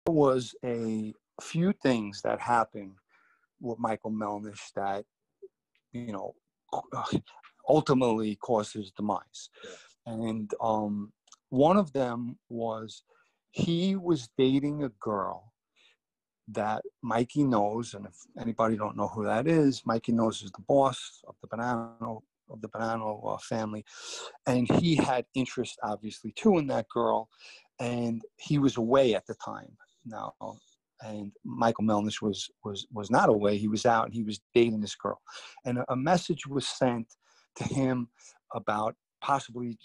was a few things that happened with Michael Meldish that, you know, ultimately caused his demise. And one of them was he was dating a girl that Mikey knows, and if anybody don't know who that is, Mikey knows is the boss of the Bonanno family, and he had interest, obviously, too, in that girl, and he was away at the time now, and Michael Meldish was not away. He was out, and he was dating this girl, and a message was sent to him about possibly,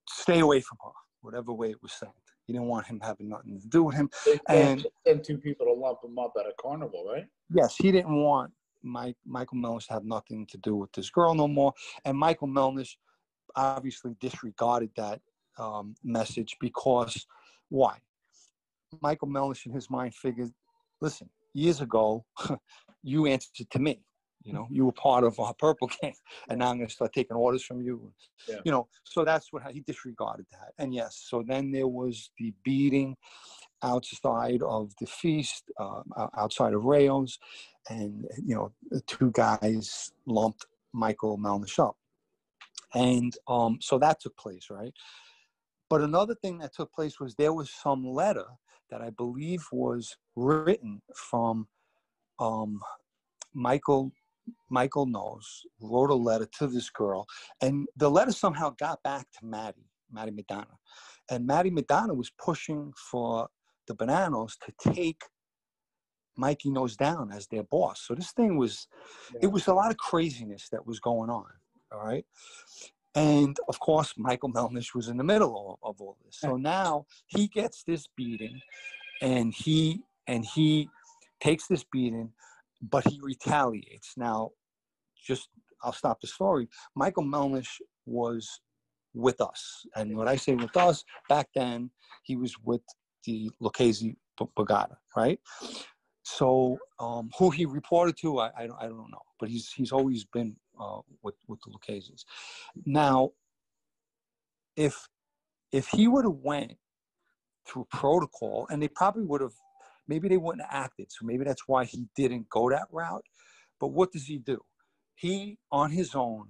stay away from her, whatever way it was sent. He didn't want him having nothing to do with him. And send two people to lump him up at a carnival, right? Yes, he didn't want Michael Meldish to have nothing to do with this girl no more. And Michael Meldish obviously disregarded that message because why? Michael Meldish in his mind figured, listen, years ago, you answered to me. You were part of our Purple Gang, and now I'm going to start taking orders from you. Yeah. So that's he disregarded that. And yes, so then there was the beating outside of the feast, outside of Rayo's, and, the two guys lumped Michael Meldish up. And so that took place, right? But another thing that took place was there was some letter that I believe was written from Michael knows, wrote a letter to this girl, and the letter somehow got back to Matty Madonna. And Matty Madonna was pushing for the Bonannos to take Mikey Knows down as their boss. So this thing was, it was a lot of craziness that was going on, all right? And, of course, Michael Meldish was in the middle of all this. So now he gets this beating, and he takes this beating, but he retaliates. Now, I'll stop the story. Michael Meldish was with us. And when I say with us, back then, he was with the Lucchese Brigada, right? So who he reported to, I don't know. But he's always been with the Luccheses. Now, if he would have went through protocol, and they probably would have, maybe they wouldn't have acted. So maybe that's why he didn't go that route. But what does he do? He, on his own,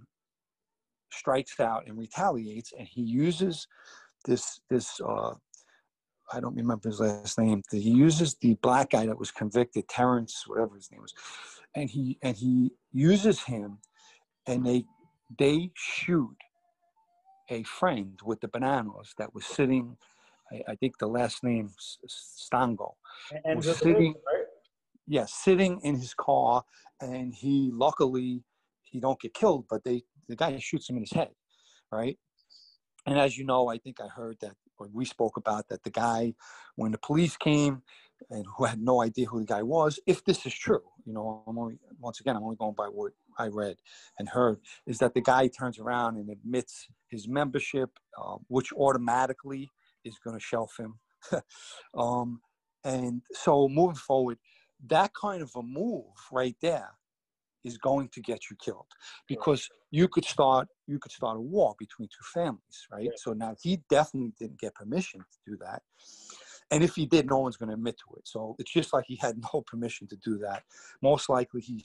strikes out and retaliates, and he uses this I don't remember his last name. He uses the black guy that was convicted, Terrence, whatever his name was, and he uses him, and they shoot a friend with the Bonannos that was sitting. I think the last name Stango was sitting. Right? Yes, sitting in his car, and luckily he don't get killed, but the guy shoots him in his head, right? And as you know, I think I heard that, or we spoke about that, the guy, when the police came, and who had no idea who the guy was, if this is true, I'm only going by what I read and heard, is that the guy turns around and admits his membership, which automatically is going to shelf him. And so moving forward, that kind of a move right there is going to get you killed, because you could start a war between two families, right? Yeah. So now he definitely didn't get permission to do that. And if he did, no one's going to admit to it. So it's just like he had no permission to do that. Most likely he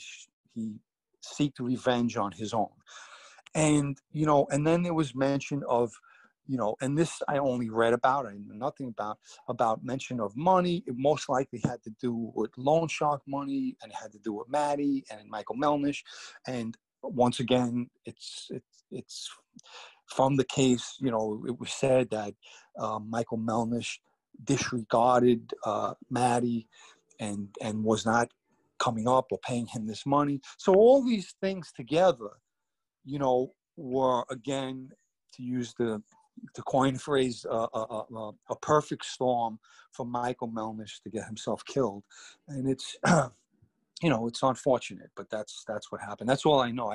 seeked revenge on his own. And, and then there was mention of, and this I only read about, I know nothing about mention of money. It most likely had to do with loan shark money, and it had to do with Matty and Michael Meldish. And once again, it's from the case, it was said that Michael Meldish disregarded Matty and was not coming up or paying him this money. So all these things together, were, again, to use the coin phrase, a perfect storm for Michael Meldish to get himself killed. And it's, it's unfortunate, but that's what happened. That's all I know.